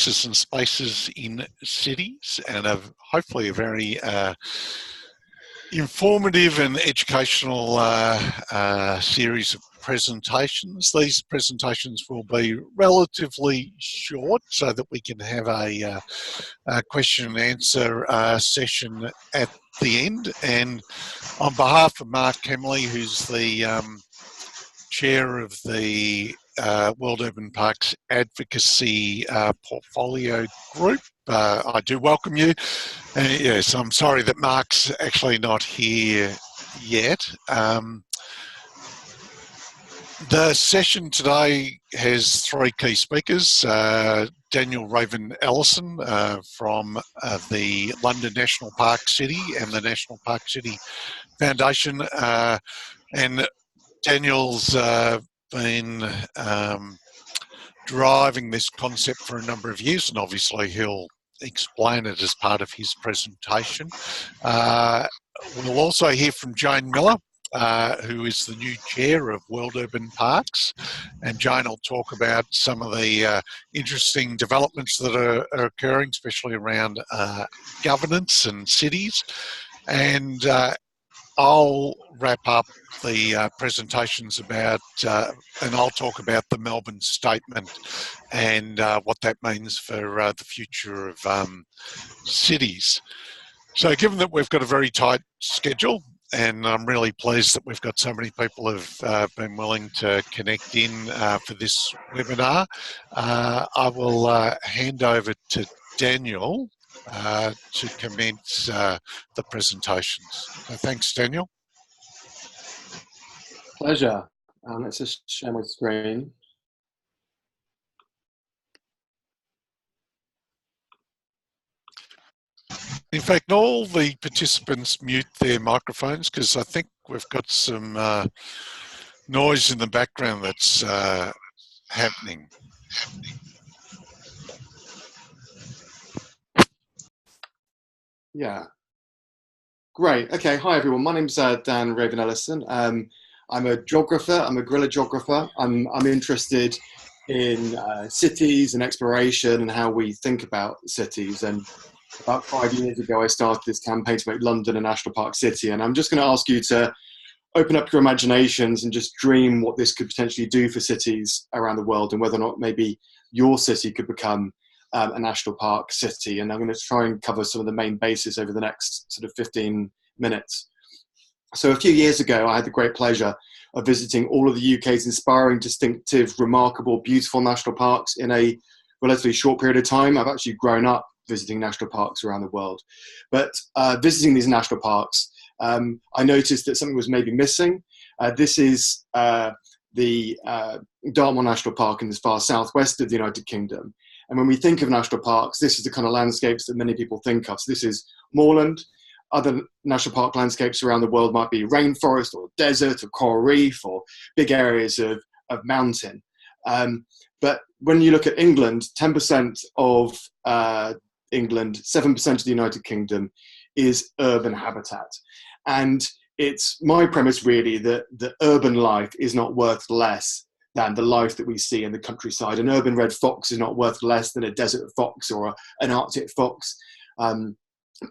and spaces in cities, and hopefully a very informative and educational series of presentations. These presentations will be relatively short so that we can have a question and answer session at the end. And on behalf of Mark Kemley, who's the chair of the World Urban Parks Advocacy Portfolio Group, I do welcome you. Yes, I'm sorry that Mark's actually not here yet. The session today has three key speakers. Daniel Raven-Ellison from the London National Park City and the National Park City Foundation. And Daniel's been driving this concept for a number of years, and obviously he'll explain it as part of his presentation. We'll also hear from Jayne Miller, who is the new chair of World Urban Parks, and Jayne will talk about some of the interesting developments that are occurring, especially around governance and cities. And I'll wrap up the presentations about, and I'll talk about the Melbourne Statement and what that means for the future of cities. So given that we've got a very tight schedule, and I'm really pleased that we've got so many people who've been willing to connect in for this webinar, I will hand over to Daniel to commence the presentations. So thanks, Daniel. Pleasure. Let's just share my screen. In fact, all the participants mute their microphones because I think we've got some noise in the background that's happening. Yeah. Great. Okay. Hi, everyone. My name's Dan Raven-Ellison. I'm a geographer. I'm a guerrilla geographer. I'm interested in cities and exploration and how we think about cities. And about 5 years ago, I started this campaign to make London a national park city. And I'm just going to ask you to open up your imaginations and just dream what this could potentially do for cities around the world and whether or not maybe your city could become a national park city. And I'm going to try and cover some of the main bases over the next sort of 15 minutes. So a few years ago, I had the great pleasure of visiting all of the UK's inspiring, distinctive, remarkable, beautiful national parks in a relatively short period of time. I've actually grown up visiting national parks around the world. But visiting these national parks, I noticed that something was maybe missing. This is the Dartmoor National Park in the far southwest of the United Kingdom. And when we think of national parks, this is the kind of landscapes that many people think of. So this is moorland. Other national park landscapes around the world might be rainforest or desert or coral reef or big areas of mountain. But when you look at England, 10% of England, 7% of the United Kingdom is urban habitat. And it's my premise really that the urban life is not worth less than the life that we see in the countryside. An urban red fox is not worth less than a desert fox or an Arctic fox.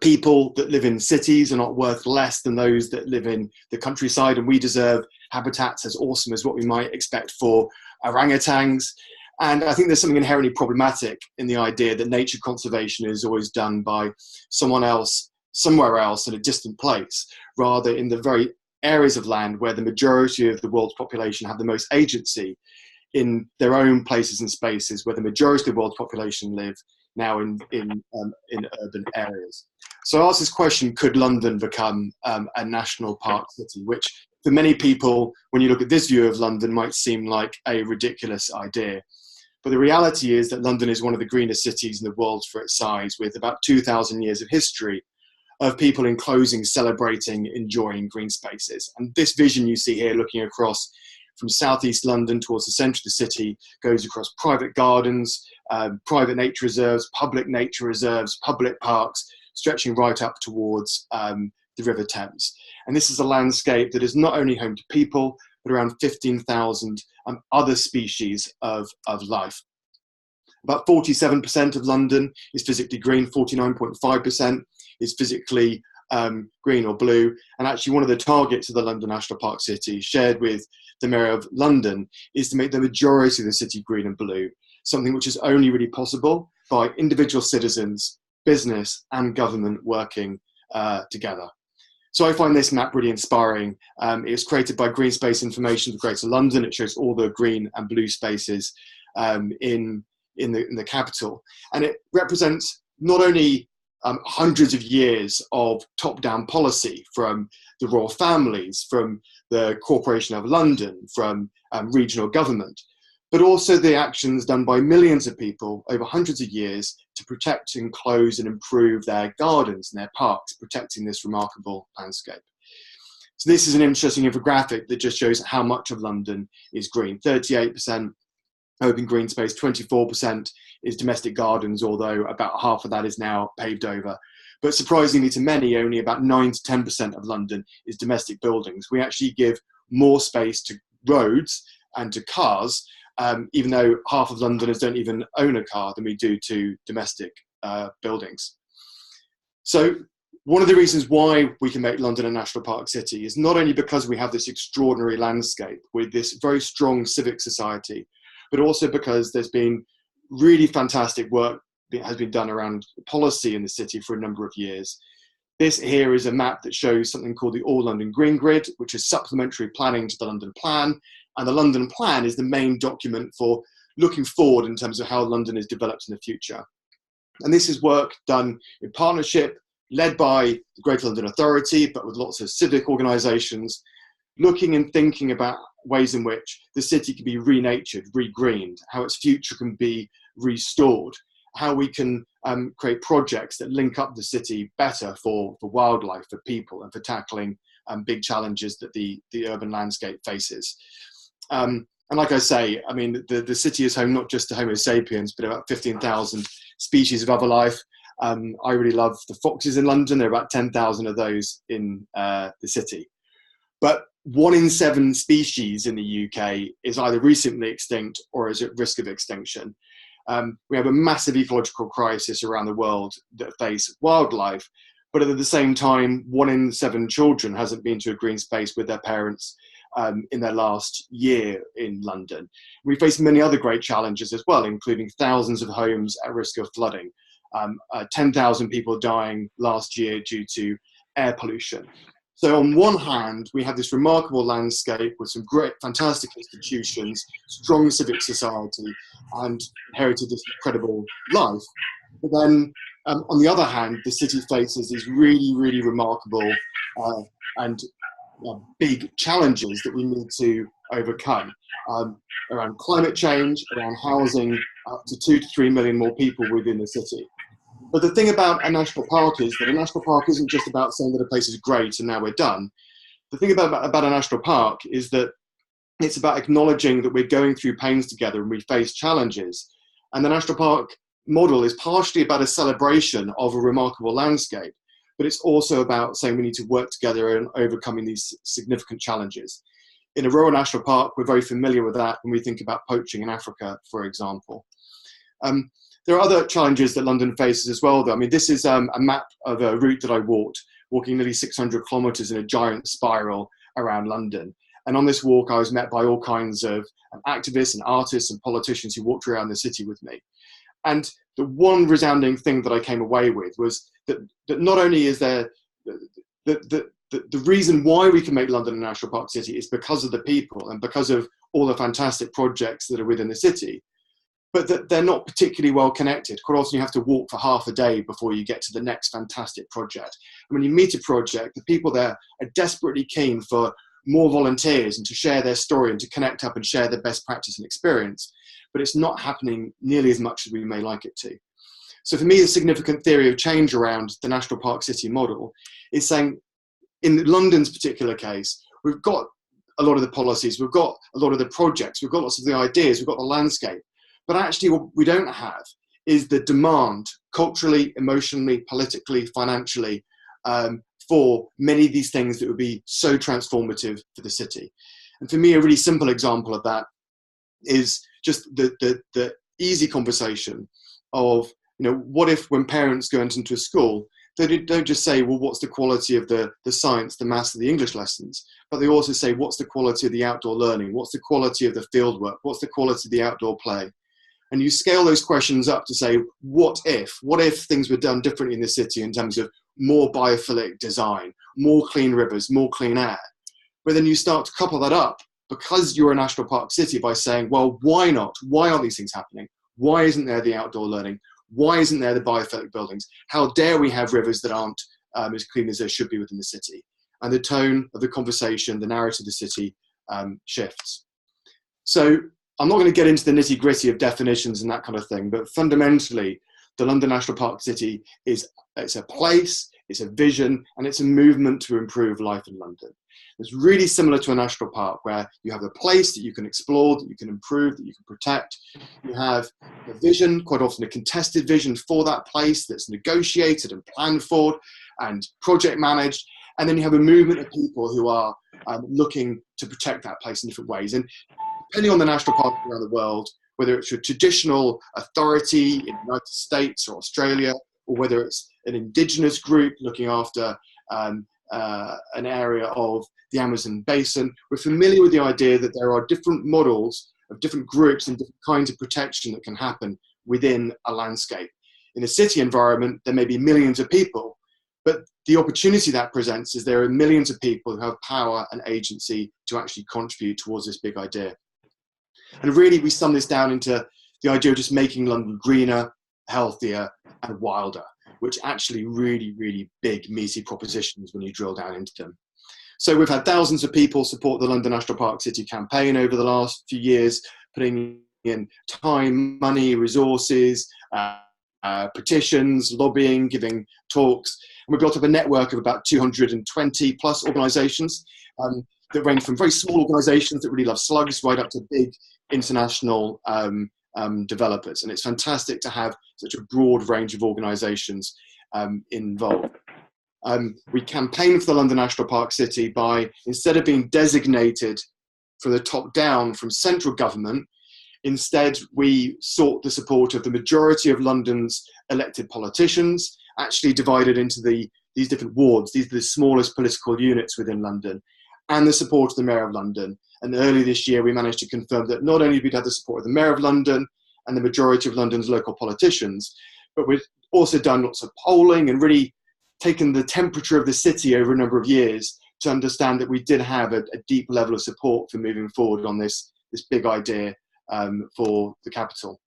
People that live in cities are not worth less than those that live in the countryside, and we deserve habitats as awesome as what we might expect for orangutans. And I think there's something inherently problematic in the idea that nature conservation is always done by someone else, somewhere else in a distant place, rather in the very areas of land where the majority of the world's population have the most agency in their own places and spaces, where the majority of the world's population live now in urban areas. So I asked this question, could London become a national park city, which for many people, when you look at this view of London, might seem like a ridiculous idea. But the reality is that London is one of the greenest cities in the world for its size, with about 2,000 years of history of people enclosing, celebrating, enjoying green spaces. And this vision you see here looking across from southeast London towards the centre of the city goes across private gardens, private nature reserves, public nature reserves, public parks, stretching right up towards the River Thames. And this is a landscape that is not only home to people, but around 15,000 other species of life. About 47% of London is physically green, 49.5% is physically green or blue. And actually one of the targets of the London National Park City, shared with the Mayor of London, is to make the majority of the city green and blue, something which is only really possible by individual citizens, business and government working together. So I find this map really inspiring. It was created by Green Space Information for Greater London. It shows all the green and blue spaces in the capital. And it represents not only hundreds of years of top-down policy from the royal families, from the Corporation of London, from regional government, but also the actions done by millions of people over hundreds of years to protect, enclose and improve their gardens and their parks, protecting this remarkable landscape. So this is an interesting infographic that just shows how much of London is green. 38% open green space, 24% is domestic gardens, although about half of that is now paved over. But surprisingly to many, only about 9 to 10% of London is domestic buildings. We actually give more space to roads and to cars, even though half of Londoners don't even own a car, than we do to domestic buildings. So one of the reasons why we can make London a national park city is not only because we have this extraordinary landscape with this very strong civic society, but also because there's been really fantastic work that has been done around policy in the city for a number of years. This here is a map that shows something called the All London Green Grid, which is supplementary planning to the London Plan. And the London Plan is the main document for looking forward in terms of how London is developed in the future. And this is work done in partnership, led by the Greater London Authority, but with lots of civic organisations, looking and thinking about ways in which the city can be renatured, regreened, how its future can be restored, how we can create projects that link up the city better for wildlife, for people, and for tackling big challenges that the urban landscape faces. And like I say, I mean, the city is home not just to Homo sapiens, but about 15,000 species of other life. I really love the foxes in London. There are about 10,000 of those in the city. But 1 in 7 species in the UK is either recently extinct or is at risk of extinction. We have a massive ecological crisis around the world that face wildlife, but at the same time, 1 in 7 children hasn't been to a green space with their parents in their last year in London. We face many other great challenges as well, including thousands of homes at risk of flooding, 10,000 people dying last year due to air pollution. So on one hand, we have this remarkable landscape with some great, fantastic institutions, strong civic society, and inherited this incredible life. But then on the other hand, the city faces these really, really remarkable and big challenges that we need to overcome around climate change, around housing up to 2 to 3 million more people within the city. But the thing about a national park is that a national park isn't just about saying that a place is great and now we're done. The thing about a national park is that it's about acknowledging that we're going through pains together and we face challenges. And the national park model is partially about a celebration of a remarkable landscape, but it's also about saying we need to work together and overcoming these significant challenges. In a rural national park, we're very familiar with that when we think about poaching in Africa, for example. There are other challenges that London faces as well, though. I mean, this is a map of a route that I walked, walking nearly 600 kilometres in a giant spiral around London. And on this walk, I was met by all kinds of activists and artists and politicians who walked around the city with me. And the one resounding thing that I came away with was that not only is there the reason why we can make London a national park city is because of the people and because of all the fantastic projects that are within the city, but that they're not particularly well connected. Quite often you have to walk for half a day before you get to the next fantastic project. And when you meet a project, the people there are desperately keen for more volunteers and to share their story and to connect up and share their best practice and experience, but it's not happening nearly as much as we may like it to. So for me, the significant theory of change around the national park city model is saying, in London's particular case, we've got a lot of the policies, we've got a lot of the projects, we've got lots of the ideas, we've got the landscape, but actually what we don't have is the demand culturally, emotionally, politically, financially, for many of these things that would be so transformative for the city. And for me, a really simple example of that is just the easy conversation of, what if when parents go into a school, they don't just say, well, what's the quality of the science, the maths, the English lessons, but they also say, what's the quality of the outdoor learning? What's the quality of the field work? What's the quality of the outdoor play? And you scale those questions up to say, what if things were done differently in the city in terms of more biophilic design, more clean rivers, more clean air? But then you start to couple that up, because you're a national park city, by saying, well, why not? Why aren't these things happening? Why isn't there the outdoor learning? Why isn't there the biophilic buildings? How dare we have rivers that aren't as clean as they should be within the city? And the tone of the conversation, the narrative of the city shifts. So I'm not going to get into the nitty gritty of definitions and that kind of thing, but fundamentally, the London National Park City it's a place, it's a vision, and it's a movement to improve life in London. It's really similar to a national park, where you have a place that you can explore, that you can improve, that you can protect. You have a vision, quite often a contested vision for that place that's negotiated and planned for and project managed. And then you have a movement of people who are looking to protect that place in different ways. And depending on the national park around the world, whether it's a traditional authority in the United States or Australia, or whether it's an indigenous group looking after an area of the Amazon basin, we're familiar with the idea that there are different models of different groups and different kinds of protection that can happen within a landscape. In a city environment, there may be millions of people, but the opportunity that presents is there are millions of people who have power and agency to actually contribute towards this big idea. And really, we sum this down into the idea of just making London greener, healthier, and wilder, which actually really, really big, meaty propositions when you drill down into them. So we've had thousands of people support the London National Park City campaign over the last few years, putting in time, money, resources, petitions, lobbying, giving talks. And we've built up a network of about 220 plus organisations that range from very small organisations that really love slugs right up to big international developers. And it's fantastic to have such a broad range of organisations involved. We campaigned for the London National Park City by, instead of being designated from the top down from central government, instead we sought the support of the majority of London's elected politicians, actually divided into these different wards. These are the smallest political units within London, and the support of the Mayor of London. And early this year, we managed to confirm that not only did we have the support of the Mayor of London and the majority of London's local politicians, but we've also done lots of polling and really taken the temperature of the city over a number of years to understand that we did have a deep level of support for moving forward on this big idea for the capital.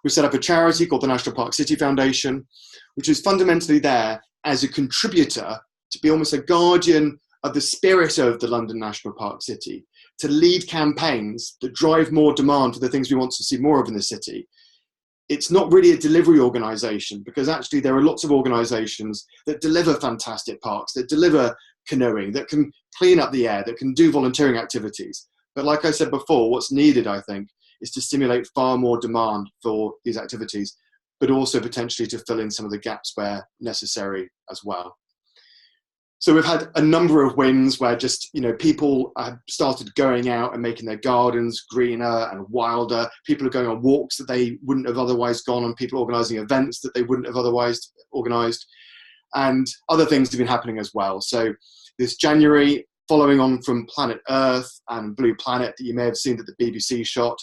We set up a charity called the National Park City Foundation, which is fundamentally there as a contributor to be almost a guardian of the spirit of the London National Park City, to lead campaigns that drive more demand for the things we want to see more of in the city. It's not really a delivery organisation, because actually there are lots of organisations that deliver fantastic parks, that deliver canoeing, that can clean up the air, that can do volunteering activities. But like I said before, what's needed, I think, is to stimulate far more demand for these activities, but also potentially to fill in some of the gaps where necessary as well. So we've had a number of wins where just, people have started going out and making their gardens greener and wilder. People are going on walks that they wouldn't have otherwise gone on, people organising events that they wouldn't have otherwise organised. And other things have been happening as well. So this January, following on from Planet Earth and Blue Planet that you may have seen that the BBC shot,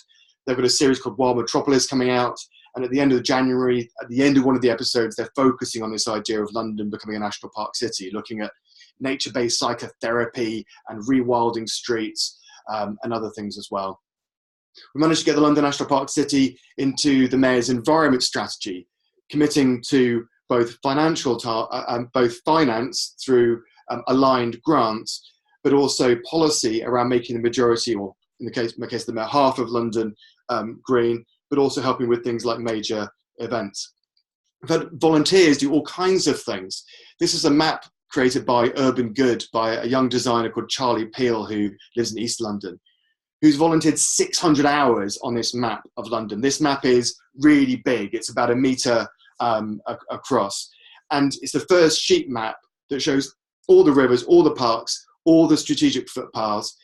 they've got a series called Wild Metropolis coming out. And at the end of January, at the end of one of the episodes, they're focusing on this idea of London becoming a national park city, looking at nature-based psychotherapy and rewilding streets and other things as well. We managed to get the London National Park City into the Mayor's environment strategy, committing to both finance through aligned grants, but also policy around making the majority, or in the case of the Mayor, half of London green, but also helping with things like major events. We've had volunteers do all kinds of things. This is a map created by Urban Good by a young designer called Charlie Peel, who lives in East London, who's volunteered 600 hours on this map of London. This map is really big. It's about 1 metre across. And it's the first sheet map that shows all the rivers, all the parks, all the strategic footpaths,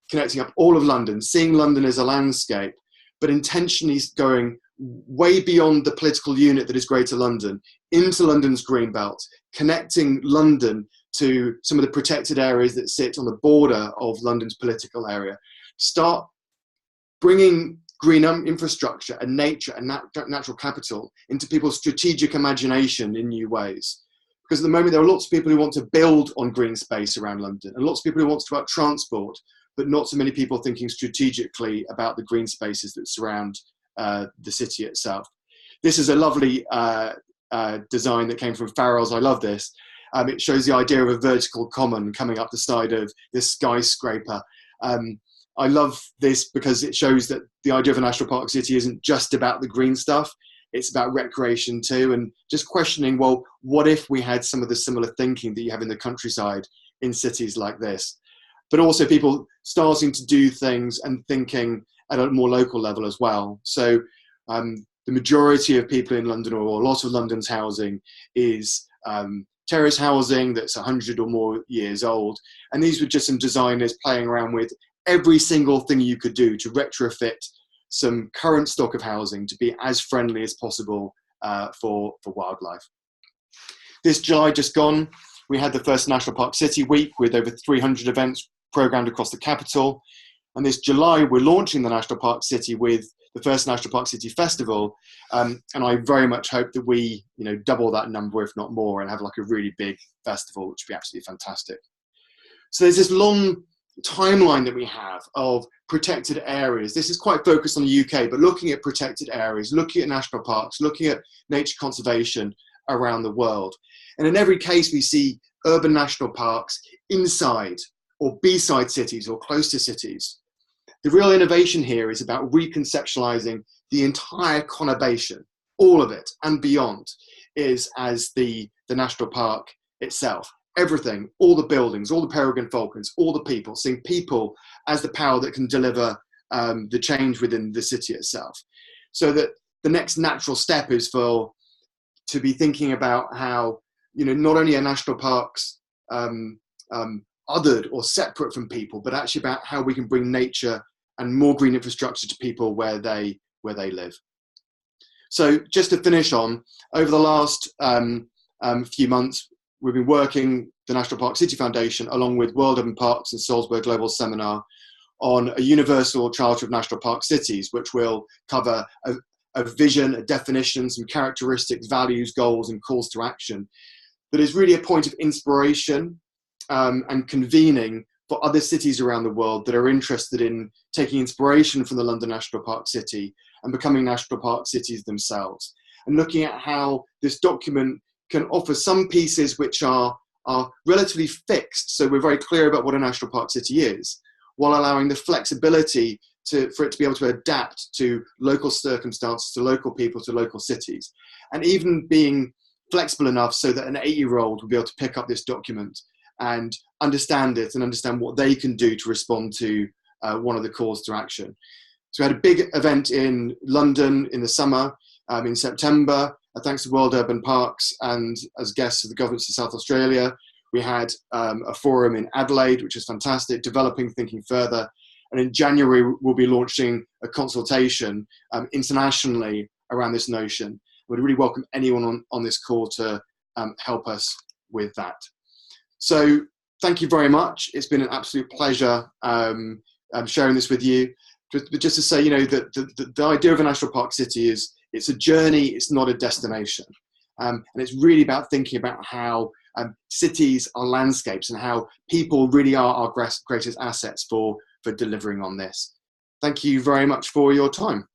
connecting up all of London, seeing London as a landscape, but intentionally going way beyond the political unit that is Greater London, into London's green belt, connecting London to some of the protected areas that sit on the border of London's political area. Start bringing green infrastructure and nature and natural capital into people's strategic imagination in new ways. Because at the moment there are lots of people who want to build on green space around London, and lots of people who want to talk about transport, but not so many people thinking strategically about the green spaces that surround the city itself. This is a lovely design that came from Farrell's. I love this. It shows the idea of a vertical common coming up the side of this skyscraper. I love this because it shows that the idea of a national park city isn't just about the green stuff. It's about recreation too, and just questioning, well, what if we had some of the similar thinking that you have in the countryside in cities like this? But also people starting to do things and thinking at a more local level as well. So the majority of people in London, or a lot of London's housing, is terrace housing that's 100 or more years old. And these were just some designers playing around with every single thing you could do to retrofit some current stock of housing to be as friendly as possible for wildlife. This July just gone, we had the first National Park City Week with over 300 events programmed across the capital. And this July, we're launching the National Park City with the first National Park City Festival. And I very much hope that we, double that number, if not more, and have like a really big festival, which would be absolutely fantastic. So there's this long timeline that we have of protected areas. This is quite focused on the UK, but looking at protected areas, looking at national parks, looking at nature conservation around the world. And in every case, we see urban national parks inside or beside cities or close to cities. The real innovation here is about reconceptualizing the entire conurbation, all of it and beyond, is as the national park itself. Everything, all the buildings, all the peregrine falcons, all the people, seeing people as the power that can deliver the change within the city itself. So that the next natural step is to be thinking about how, not only are national parks othered or separate from people, but actually about how we can bring nature and more green infrastructure to people where they live. So just to finish on, over the last few months, we've been working, the National Park City Foundation, along with World Urban Parks and Salzburg Global Seminar, on a universal charter of national park cities, which will cover a vision, a definition, some characteristics, values, goals, and calls to action that is really a point of inspiration and convening for other cities around the world that are interested in taking inspiration from the London National Park City and becoming national park cities themselves, and looking at how this document can offer some pieces which are relatively fixed, so we're very clear about what a national park city is, while allowing the flexibility for it to be able to adapt to local circumstances, to local people, to local cities, and even being flexible enough so that an 8-year-old will be able to pick up this document and understand it and understand what they can do to respond to one of the calls to action. So we had a big event in London in the summer, in September, thanks to World Urban Parks and as guests of the governments of South Australia. We had a forum in Adelaide, which is fantastic, developing, thinking further. And in January, we'll be launching a consultation internationally around this notion. We'd really welcome anyone on this call to help us with that. So thank you very much. It's been an absolute pleasure sharing this with you. Just to say, that the idea of a national park city is, it's a journey, it's not a destination. And it's really about thinking about how cities are landscapes and how people really are our greatest assets for delivering on this. Thank you very much for your time.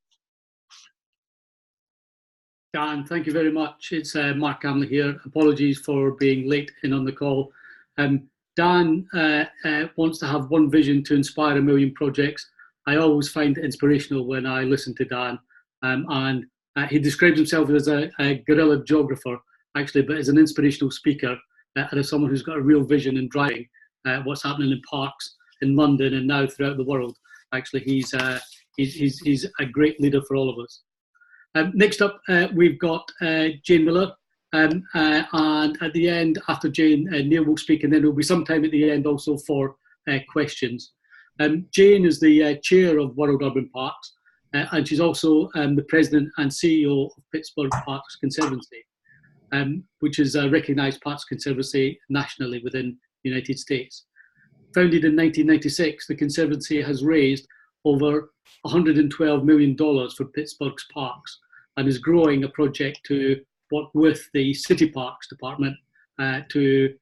Dan, thank you very much. It's Mark Gamley here. Apologies for being late in on the call. Dan wants to have one vision to inspire 1 million projects. I always find it inspirational when I listen to Dan. And he describes himself as a guerrilla geographer, actually, but as an inspirational speaker and as someone who's got a real vision in driving what's happening in parks in London and now throughout the world. Actually, he's a great leader for all of us. Next up, we've got Jayne Miller. And at the end, after Jayne, Neil will speak, and then there'll be some time at the end also for questions. Jayne is the chair of World Urban Parks. and she's also the president and CEO of Pittsburgh Parks Conservancy, which is a recognised parks conservancy nationally within the United States. Founded in 1996, the Conservancy has raised over $112 million for Pittsburgh's parks and is growing a project to work with the City Parks Department to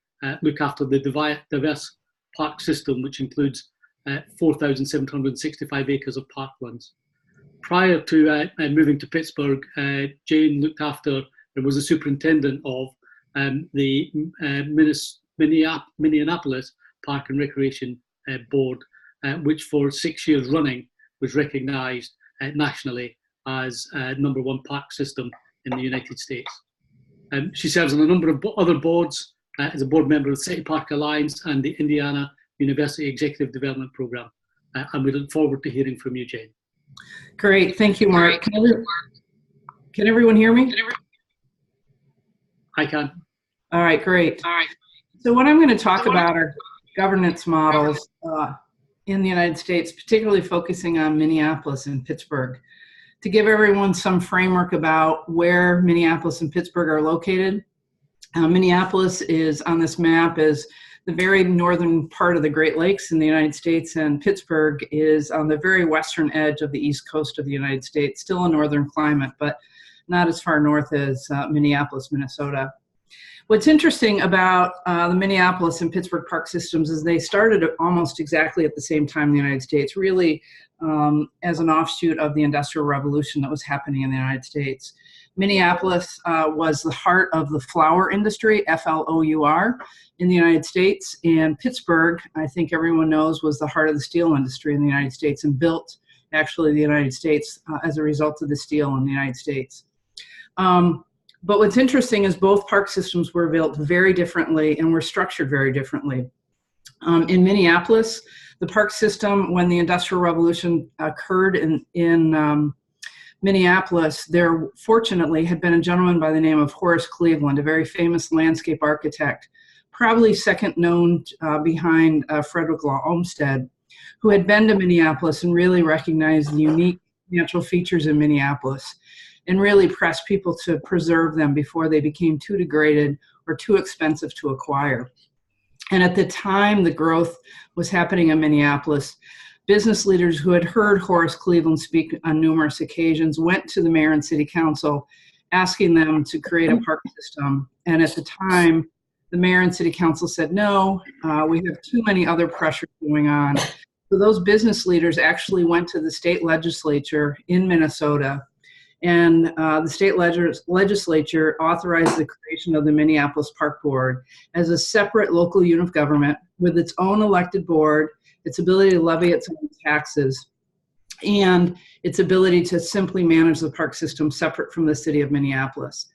look after the diverse park system, which includes 4,765 acres of parklands. Prior to moving to Pittsburgh, Jayne looked after and was a superintendent of the Minneapolis Park and Recreation Board, which for 6 years running was recognised nationally as #1 park system in the United States. She serves on a number of other boards as a board member of the City Park Alliance and the Indiana University Executive Development Program. And we look forward to hearing from you, Jayne. Great, thank you, Mark. Can everyone hear me? I can. All right, great. So what I'm going to talk about are governance models in the United States, particularly focusing on Minneapolis and Pittsburgh. To give everyone some framework about where Minneapolis and Pittsburgh are located, Minneapolis is on this map as the very northern part of the Great Lakes in the United States, and Pittsburgh is on the very western edge of the east coast of the United States, still a northern climate, but not as far north as Minneapolis, Minnesota. What's interesting about the Minneapolis and Pittsburgh park systems is they started almost exactly at the same time in the United States, really as an offshoot of the Industrial Revolution that was happening in the United States. Minneapolis was the heart of the flour industry, F-L-O-U-R, in the United States, and Pittsburgh, I think everyone knows, was the heart of the steel industry in the United States and built actually the United States as a result of the steel in the United States. But what's interesting is both park systems were built very differently and were structured very differently. In Minneapolis, the park system, when the Industrial Revolution occurred in Minneapolis, there fortunately had been a gentleman by the name of Horace Cleveland, a very famous landscape architect, probably second known behind Frederick Law Olmsted, who had been to Minneapolis and really recognized the unique natural features in Minneapolis and really pressed people to preserve them before they became too degraded or too expensive to acquire. And at the time the growth was happening in Minneapolis, business leaders who had heard Horace Cleveland speak on numerous occasions went to the mayor and city council asking them to create a park system. And at the time, the mayor and city council said, no, we have too many other pressures going on. So those business leaders actually went to the state legislature in Minnesota, and the state legislature authorized the creation of the Minneapolis Park Board as a separate local unit of government with its own elected board, its ability to levy its own taxes, and its ability to simply manage the park system separate from the city of Minneapolis.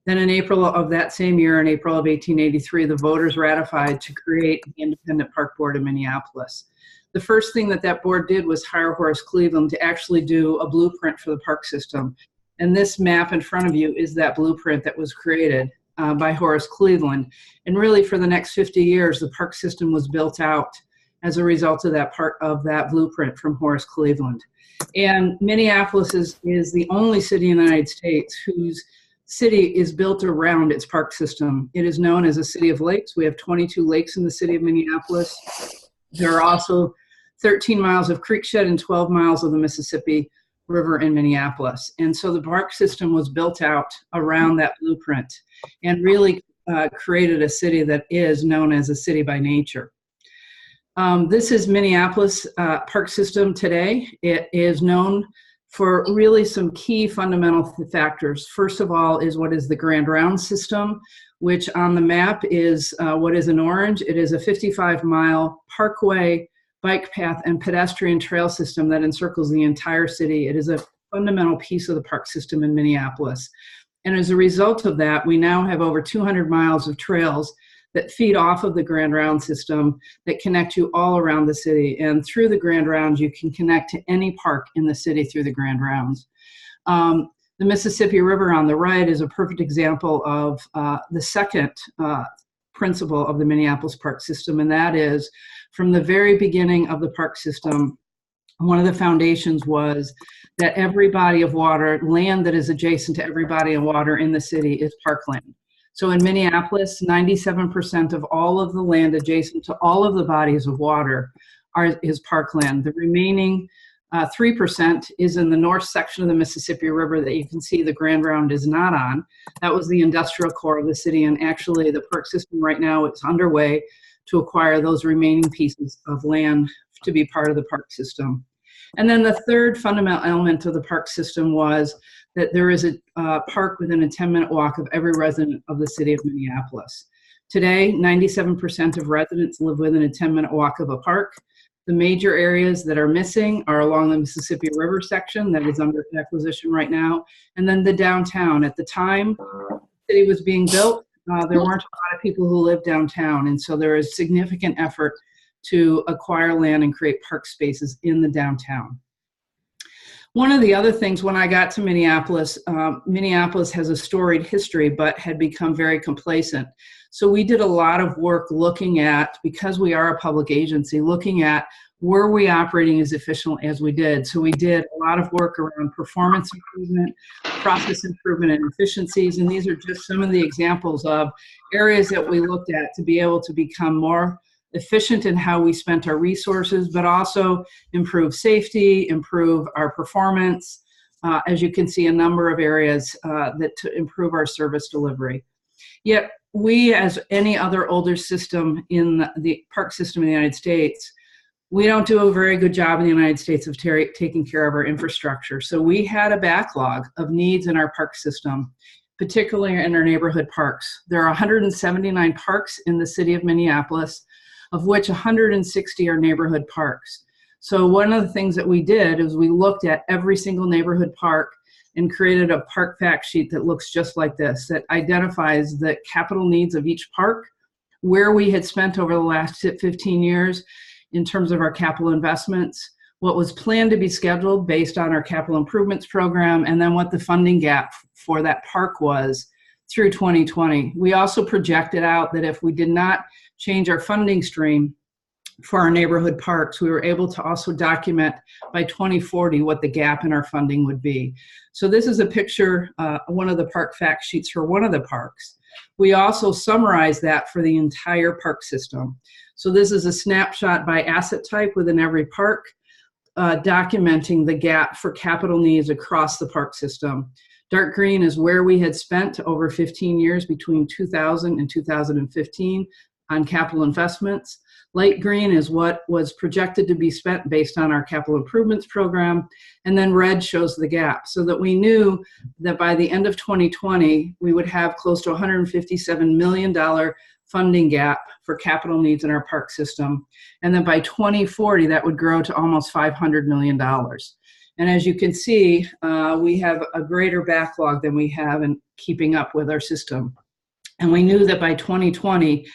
Then in April of that same year, in April of 1883, the voters ratified to create the Independent Park Board in Minneapolis. The first thing that board did was hire Horace Cleveland to actually do a blueprint for the park system. And this map in front of you is that blueprint that was created by Horace Cleveland. And really for the next 50 years, the park system was built out as a result of that blueprint from Horace Cleveland. And Minneapolis is the only city in the United States whose city is built around its park system. It is known as a city of lakes. We have 22 lakes in the city of Minneapolis. There are also 13 miles of creekshed and 12 miles of the Mississippi River in Minneapolis. And so the park system was built out around that blueprint and really created a city that is known as a city by nature. This is Minneapolis park system today. It is known for really some key fundamental factors. First of all is what is the Grand Round system, which on the map is what is in orange. It is a 55-mile parkway, bike path, and pedestrian trail system that encircles the entire city. It is a fundamental piece of the park system in Minneapolis. And as a result of that, we now have over 200 miles of trails that feed off of the Grand Round system that connect you all around the city. And through the Grand Rounds, you can connect to any park in the city through the Grand Rounds. The Mississippi River on the right is a perfect example of the second principle of the Minneapolis park system, and that is from the very beginning of the park system, One of the foundations was that every body of water, land that is adjacent to every body of water in the city, is parkland. So in Minneapolis, 97% of all of the land adjacent to all of the bodies of water is parkland. The remaining 3% is in the north section of the Mississippi River that you can see the Grand Round is not on. That was the industrial core of the city, and actually the park system right now is underway to acquire those remaining pieces of land to be part of the park system. And then the third fundamental element of the park system was that there is a park within a 10-minute walk of every resident of the city of Minneapolis. Today, 97% of residents live within a 10-minute walk of a park. The major areas that are missing are along the Mississippi River section that is under acquisition right now, and then the downtown. At the time the city was being built, there weren't a lot of people who lived downtown, and so there is significant effort to acquire land and create park spaces in the downtown. One of the other things, when I got to Minneapolis, Minneapolis has a storied history but had become very complacent. So we did a lot of work looking at, because we are a public agency, looking at were we operating as efficiently as we did. So we did a lot of work around performance improvement, process improvement, and efficiencies. And these are just some of the examples of areas that we looked at to be able to become more efficient in how we spent our resources, but also improve safety, improve our performance. As you can see, a number of areas that to improve our service delivery. Yet we, as any other older system in the park system in the United States, we don't do a very good job in the United States of taking care of our infrastructure. So we had a backlog of needs in our park system, particularly in our neighborhood parks. There are 179 parks in the city of Minneapolis, of which 160 are neighborhood parks. So one of the things that we did is we looked at every single neighborhood park and created a park fact sheet that looks just like this, that identifies the capital needs of each park, where we had spent over the last 15 years in terms of our capital investments, what was planned to be scheduled based on our capital improvements program, and then what the funding gap for that park was through 2020. We also projected out that if we did not change our funding stream for our neighborhood parks, we were able to also document by 2040 what the gap in our funding would be. So this is a picture, one of the park fact sheets for one of the parks. We also summarize that for the entire park system. So this is a snapshot by asset type within every park, documenting the gap for capital needs across the park system. Dark green is where we had spent over 15 years between 2000 and 2015 on capital investments. Light green is what was projected to be spent based on our capital improvements program. And then red shows the gap, so that we knew that by the end of 2020, we would have close to $157 million funding gap for capital needs in our park system. And then by 2040, that would grow to almost $500 million. And as you can see, we have a greater backlog than we have in keeping up with our system. And we knew that by 2020,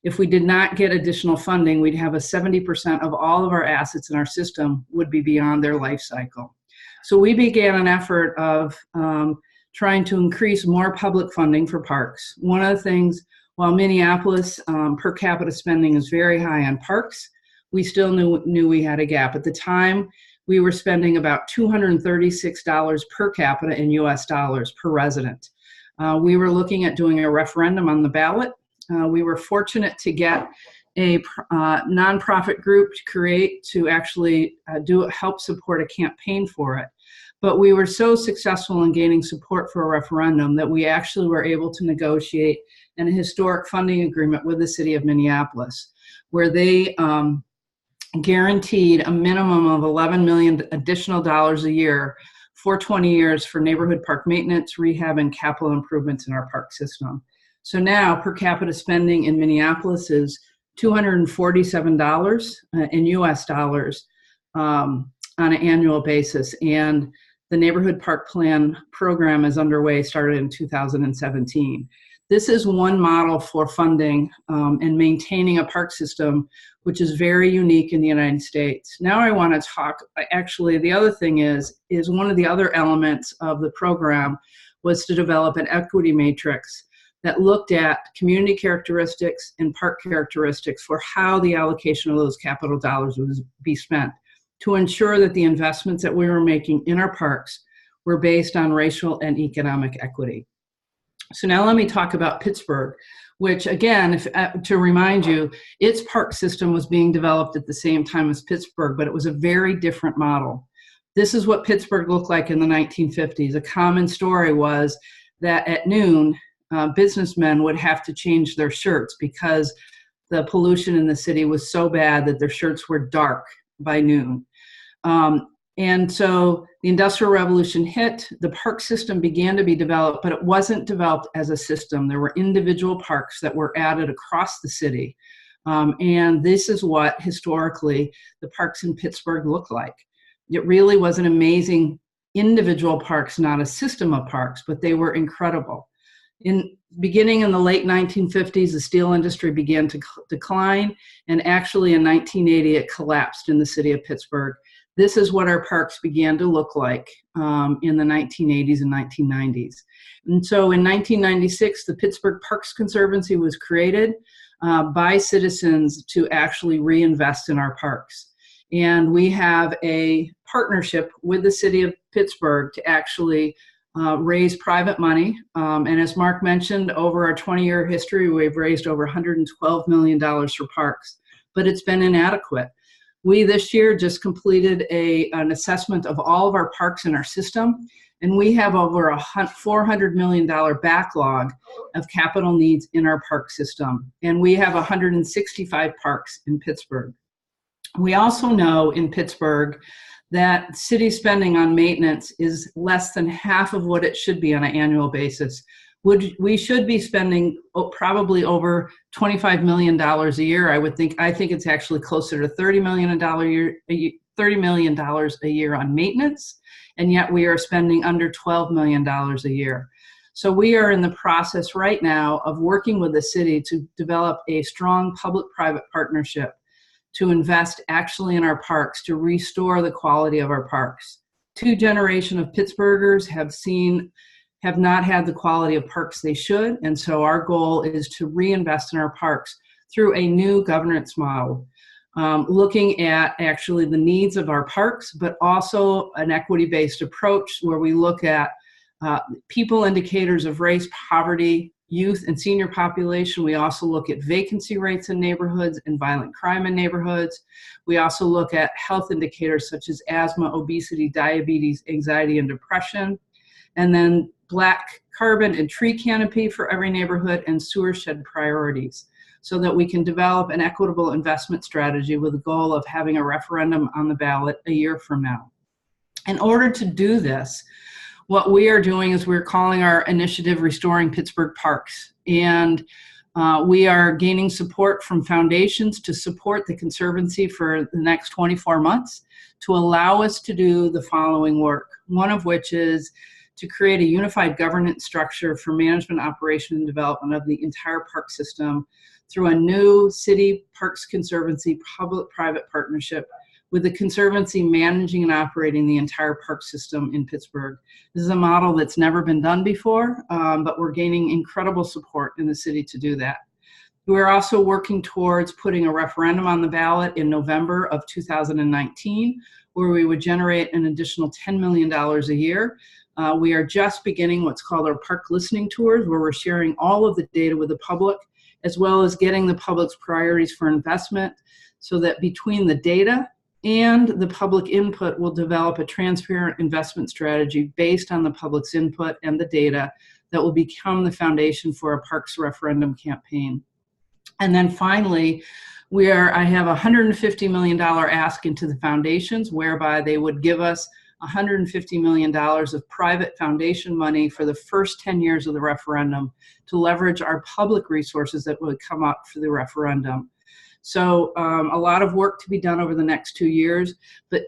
if we did not get additional funding, we'd have a 70% of all of our assets in our system would be beyond their life cycle. So we began an effort of trying to increase more public funding for parks. One of the things, while Minneapolis per capita spending is very high on parks, we still knew we had a gap. At the time, we were spending about $236 per capita in US dollars per resident. We were looking at doing a referendum on the ballot. We were fortunate to get a nonprofit group to actually help support a campaign for it. But we were so successful in gaining support for a referendum that we actually were able to negotiate an historic funding agreement with the city of Minneapolis, where they guaranteed a minimum of $11 million additional dollars a year for 20 years for neighborhood park maintenance, rehab, and capital improvements in our park system. So now per capita spending in Minneapolis is $247 in US dollars on an annual basis. And the Neighborhood Park Plan program is underway, started in 2017. This is one model for funding and maintaining a park system, which is very unique in the United States. Now I want to talk, actually the other thing is one of the other elements of the program was to develop an equity matrix that looked at community characteristics and park characteristics for how the allocation of those capital dollars would be spent to ensure that the investments that we were making in our parks were based on racial and economic equity. So now let me talk about Pittsburgh, which again, to remind you, its park system was being developed at the same time as Pittsburgh, but it was a very different model. This is what Pittsburgh looked like in the 1950s. A common story was that at noon, businessmen would have to change their shirts because the pollution in the city was so bad that their shirts were dark by noon. And so the Industrial Revolution hit, the park system began to be developed, but it wasn't developed as a system. There were individual parks that were added across the city. And this is what, historically, the parks in Pittsburgh looked like. It really was an amazing individual parks, not a system of parks, but they were incredible. Beginning in the late 1950s, the steel industry began to decline, and actually in 1980, it collapsed in the city of Pittsburgh. This is what our parks began to look like in the 1980s and 1990s. And so in 1996, the Pittsburgh Parks Conservancy was created by citizens to actually reinvest in our parks. And we have a partnership with the city of Pittsburgh to actually raise private money. And as Mark mentioned, over our 20-year history, we've raised over $112 million for parks, but it's been inadequate. We this year just completed an assessment of all of our parks in our system, and we have over a $400 million backlog of capital needs in our park system. And we have 165 parks in Pittsburgh. We also know in Pittsburgh that city spending on maintenance is less than half of what it should be on an annual basis. We should be spending probably over $25 million a year. I think it's actually closer to $30 million a year on maintenance, and yet we are spending under $12 million a year. So we are in the process right now of working with the city to develop a strong public-private partnership to invest actually in our parks, to restore the quality of our parks. 2 generations of Pittsburghers have not had the quality of parks they should, and so our goal is to reinvest in our parks through a new governance model, looking at actually the needs of our parks, but also an equity-based approach where we look at people indicators of race, poverty, youth, and senior population. We also look at vacancy rates in neighborhoods and violent crime in neighborhoods. We also look at health indicators such as asthma, obesity, diabetes, anxiety, and depression. And then black carbon and tree canopy for every neighborhood, and sewer shed priorities, so that we can develop an equitable investment strategy with the goal of having a referendum on the ballot a year from now. In order to do this, what we are doing is we're calling our initiative Restoring Pittsburgh Parks. And we are gaining support from foundations to support the Conservancy for the next 24 months to allow us to do the following work, one of which is to create a unified governance structure for management, operation, and development of the entire park system through a new City Parks Conservancy public-private partnership with the Conservancy managing and operating the entire park system in Pittsburgh. This is a model that's never been done before, but we're gaining incredible support in the city to do that. We're also working towards putting a referendum on the ballot in November of 2019, where we would generate an additional $10 million a year. We are just beginning what's called our park listening tours, where we're sharing all of the data with the public, as well as getting the public's priorities for investment, so that between the data and the public input, we'll develop a transparent investment strategy based on the public's input and the data that will become the foundation for a parks referendum campaign. And then finally, I have a $150 million ask into the foundations, whereby they would give us $150 million of private foundation money for the first 10 years of the referendum to leverage our public resources that would come up for the referendum. So a lot of work to be done over the next 2 years, but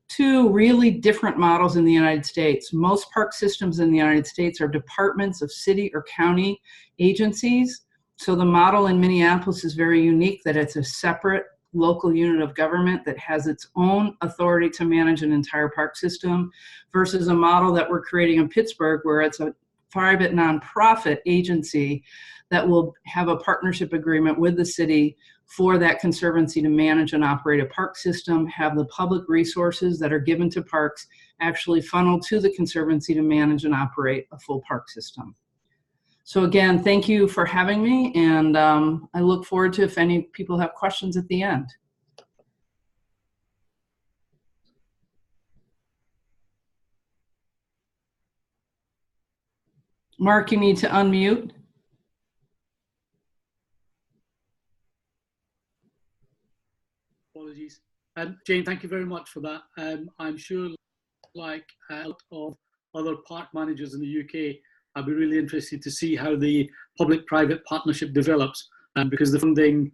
2 really different models in the United States. Most park systems in the United States are departments of city or county agencies. So the model in Minneapolis is very unique, that it's a separate local unit of government that has its own authority to manage an entire park system, versus a model that we're creating in Pittsburgh, where it's a private nonprofit agency that will have a partnership agreement with the city for that conservancy to manage and operate a park system, have the public resources that are given to parks actually funnel to the conservancy to manage and operate a full park system. So again, thank you for having me, and I look forward to if any people have questions at the end. Mark, you need to unmute. Apologies. Jane, thank you very much for that. I'm sure, like a lot of other park managers in the UK, I'll be really interested to see how the public-private partnership develops, because the funding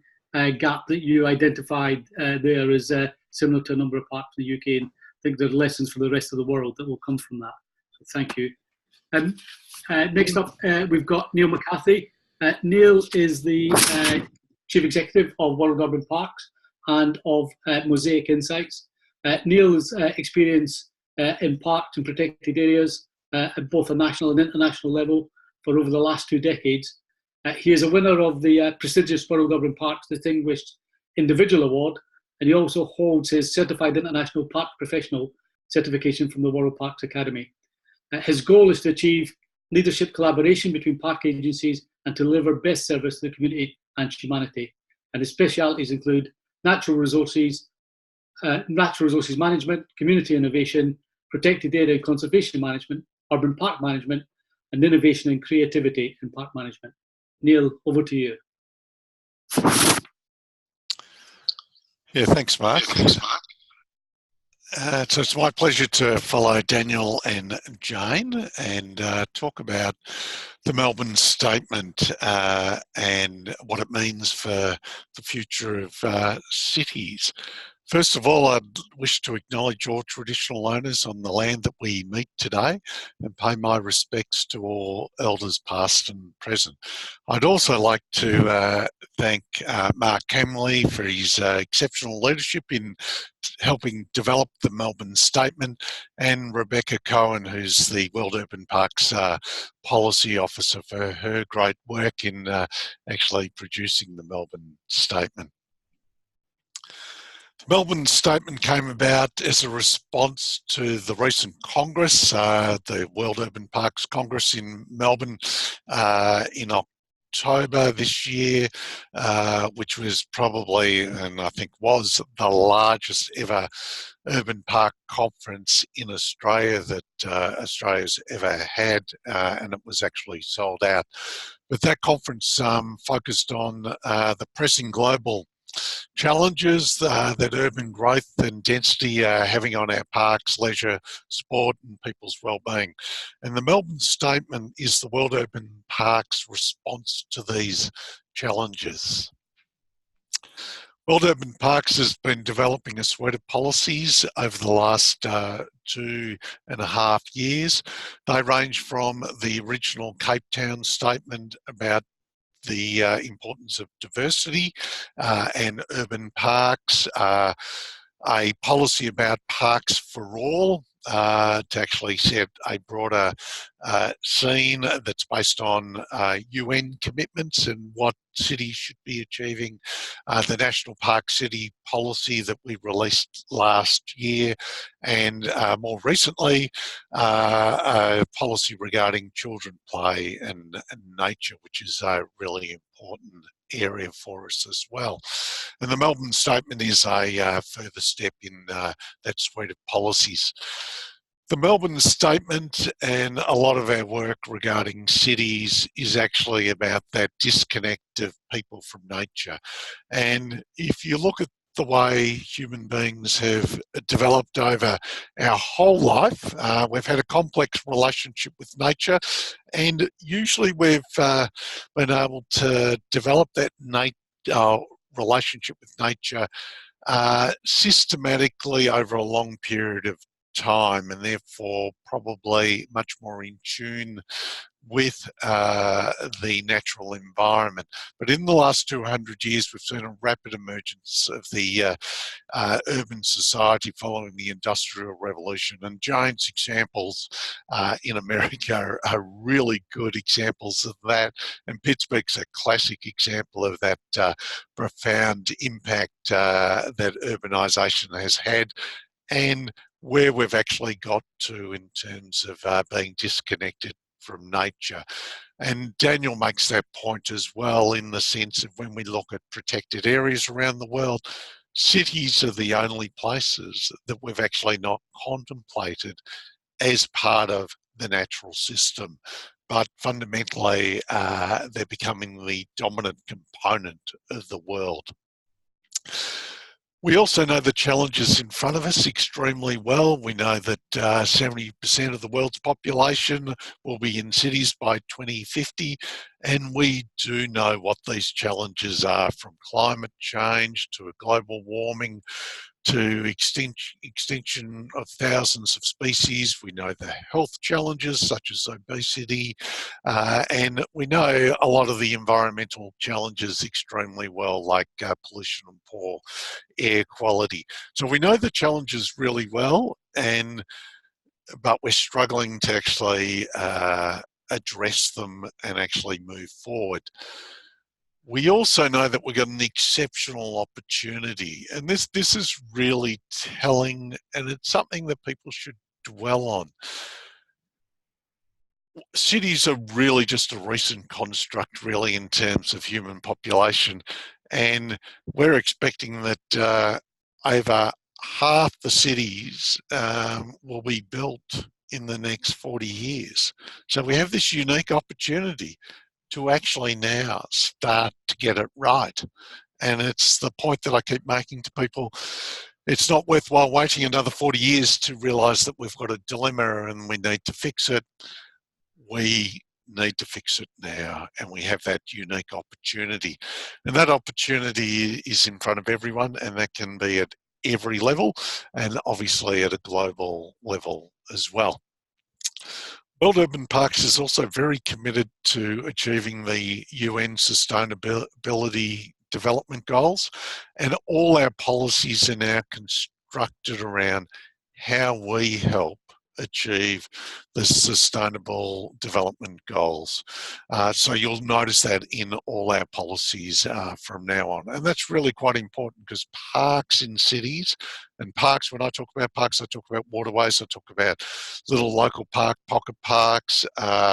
gap that you identified there is similar to a number of parks in the UK, and I think there are lessons for the rest of the world that will come from that. So thank you. Next up, we've got Neil McCarthy. Neil is the Chief Executive of World Urban Parks and of Mosaic Insights. Neil's experience in parks and protected areas at both a national and international level for over the last 2 decades. He is a winner of the prestigious World Urban Parks Distinguished Individual Award, and he also holds his Certified International Park Professional certification from the World Parks Academy. His goal is to achieve leadership collaboration between park agencies and to deliver best service to the community and humanity. And his specialities include natural resources management, community innovation, protected area and conservation management, urban park management, and innovation and creativity in park management. Neil, over to you. Yeah, thanks, Mark. So it's my pleasure to follow Daniel and Jane and talk about the Melbourne Statement and what it means for the future of cities. First of all, I'd wish to acknowledge all traditional owners on the land that we meet today and pay my respects to all elders past and present. I'd also like to thank Mark Hamley for his exceptional leadership in helping develop the Melbourne Statement, and Rebecca Cohen, who's the World Urban Parks Policy Officer, for her great work in actually producing the Melbourne Statement. The Melbourne Statement came about as a response to the recent Congress, the World Urban Parks Congress in Melbourne in October this year, which was probably, and I think was, the largest ever urban park conference in Australia that Australia's ever had, and it was actually sold out. But that conference focused on the pressing global challenges that urban growth and density are having on our parks, leisure, sport and people's well-being. And the Melbourne Statement is the World Urban Parks response to these challenges. World Urban Parks has been developing a suite of policies over the last 2.5 years. They range from the original Cape Town Statement about the importance of diversity and urban parks, a policy about parks for all, to actually set a broader scene that's based on UN commitments and what cities should be achieving, the National Park City policy that we released last year, and more recently, a policy regarding children play and nature, which is a really important area for us as well. And the Melbourne Statement is a further step in that suite of policies. The Melbourne Statement and a lot of our work regarding cities is actually about that disconnect of people from nature. And if you look at the way human beings have developed over our whole life, we've had a complex relationship with nature, and usually we've been able to develop that relationship with nature systematically over a long period of time, and therefore probably much more in tune with the natural environment. But in the last 200 years, we've seen a rapid emergence of the urban society following the Industrial Revolution. And Jayne's examples in America are really good examples of that. And Pittsburgh's a classic example of that profound impact that urbanisation has had, and where we've actually got to in terms of being disconnected from nature. And Daniel makes that point as well, in the sense of when we look at protected areas around the world, cities are the only places that we've actually not contemplated as part of the natural system. But fundamentally, they're becoming the dominant component of the world. We also know the challenges in front of us extremely well. We know that 70% of the world's population will be in cities by 2050, and we do know what these challenges are, from climate change to global warming to extinction of thousands of species. We know the health challenges such as obesity, and we know a lot of the environmental challenges extremely well, like pollution and poor air quality. So we know the challenges really well, but we're struggling to actually address them and actually move forward. We also know that we've got an exceptional opportunity, and this is really telling, and it's something that people should dwell on. Cities are really just a recent construct, really, in terms of human population, and we're expecting that over half the cities will be built in the next 40 years. So we have this unique opportunity to actually now start to get it right. And it's the point that I keep making to people. It's not worthwhile waiting another 40 years to realise that we've got a dilemma and we need to fix it. We need to fix it now, and we have that unique opportunity. And that opportunity is in front of everyone, and that can be at every level, and obviously at a global level as well. World Urban Parks is also very committed to achieving the UN Sustainability Development Goals, and all our policies are now constructed around how we help achieve the Sustainable Development Goals. So you'll notice that in all our policies from now on. And that's really quite important, because parks in cities, and parks, when I talk about parks, I talk about waterways, I talk about little local park, pocket parks,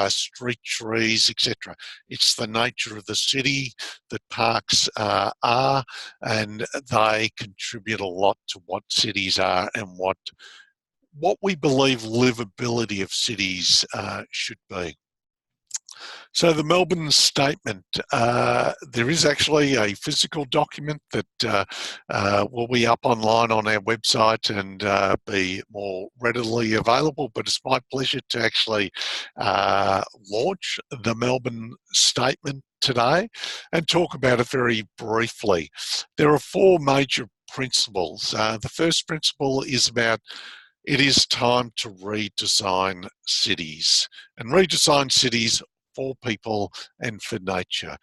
street trees, etc. It's the nature of the city that parks are, and they contribute a lot to what cities are and what we believe livability of cities should be. So the Melbourne Statement, there is actually a physical document that will be up online on our website and be more readily available, but it's my pleasure to actually launch the Melbourne Statement today and talk about it very briefly. There are four major principles. The first principle is about it is time to redesign cities, and redesign cities for people and for nature.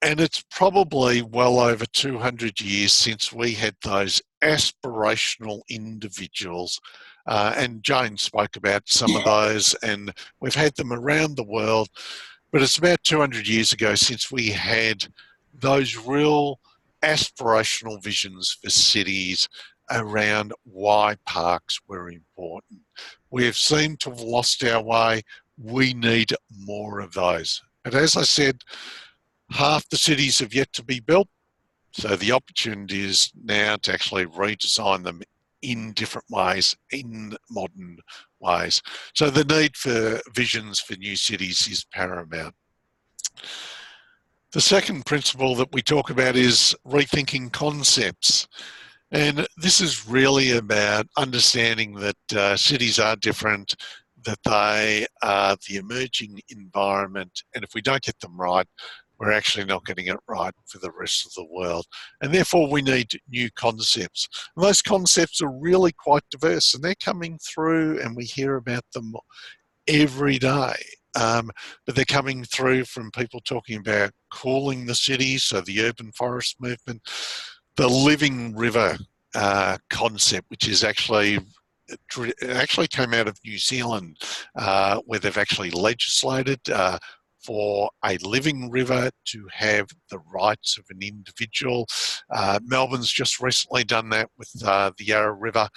And it's probably well over 200 years since we had those aspirational individuals, and Jayne spoke about some of those, and we've had them around the world, but it's about 200 years ago since we had those real aspirational visions for cities around why parks were important. We have seemed to have lost our way. We need more of those. But as I said, half the cities have yet to be built, so the opportunity is now to actually redesign them in different ways, in modern ways. So the need for visions for new cities is paramount. The second principle that we talk about is rethinking concepts. And this is really about understanding that cities are different, that they are the emerging environment, and if we don't get them right, we're actually not getting it right for the rest of the world. And therefore we need new concepts. And those concepts are really quite diverse, and they're coming through and we hear about them every day. but they're coming through from people talking about cooling the city, so the urban forest movement, the living river concept, which is actually, it actually came out of New Zealand, where they've actually legislated for a living river to have the rights of an individual. Melbourne's just recently done that with the Yarra River.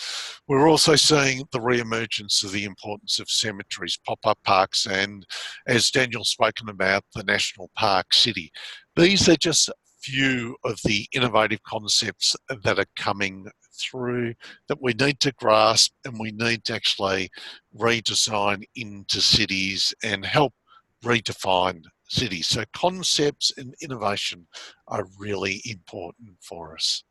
We're also seeing the re-emergence of the importance of cemeteries, pop-up parks, and as Daniel's spoken about, the National Park City. These are just few of the innovative concepts that are coming through that we need to grasp, and we need to actually redesign into cities and help redefine cities. So concepts and innovation are really important for us.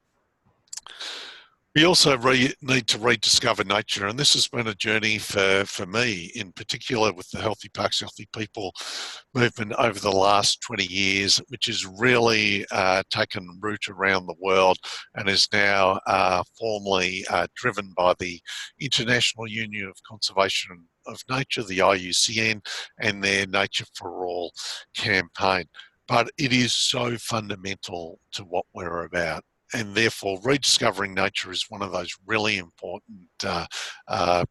We also need to rediscover nature, and this has been a journey for me, in particular with the Healthy Parks, Healthy People movement over the last 20 years, which has really taken root around the world and is now formally driven by the International Union of Conservation of Nature, the IUCN, and their Nature for All campaign. But it is so fundamental to what we're about. And therefore, rediscovering nature is one of those really important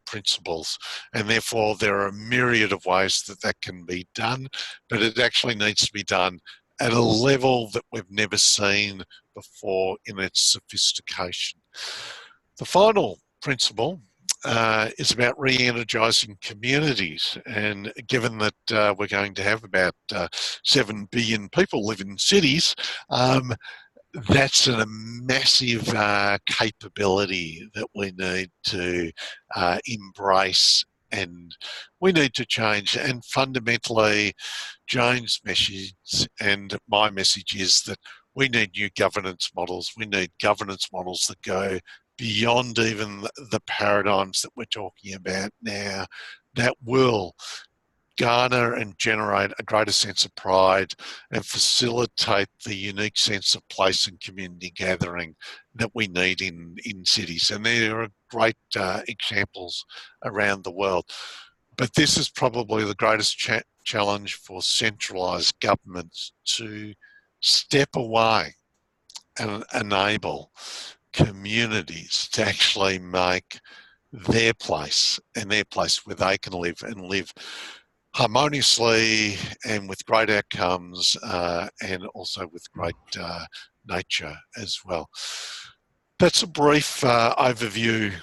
principles. And therefore, there are a myriad of ways that that can be done, but it actually needs to be done at a level that we've never seen before in its sophistication. The final principle is about re-energising communities. And given that we're going to have about 7 billion people live in cities, that's a massive capability that we need to embrace, and we need to change. And fundamentally, Jayne's message and my message is that we need new governance models. We need governance models that go beyond even the paradigms that we're talking about now, that will garner and generate a greater sense of pride and facilitate the unique sense of place and community gathering that we need in cities. And there are great examples around the world. But this is probably the greatest challenge for centralised governments, to step away and enable communities to actually make their place, and their place where they can live and live harmoniously and with great outcomes, and also with great nature as well. That's a brief overview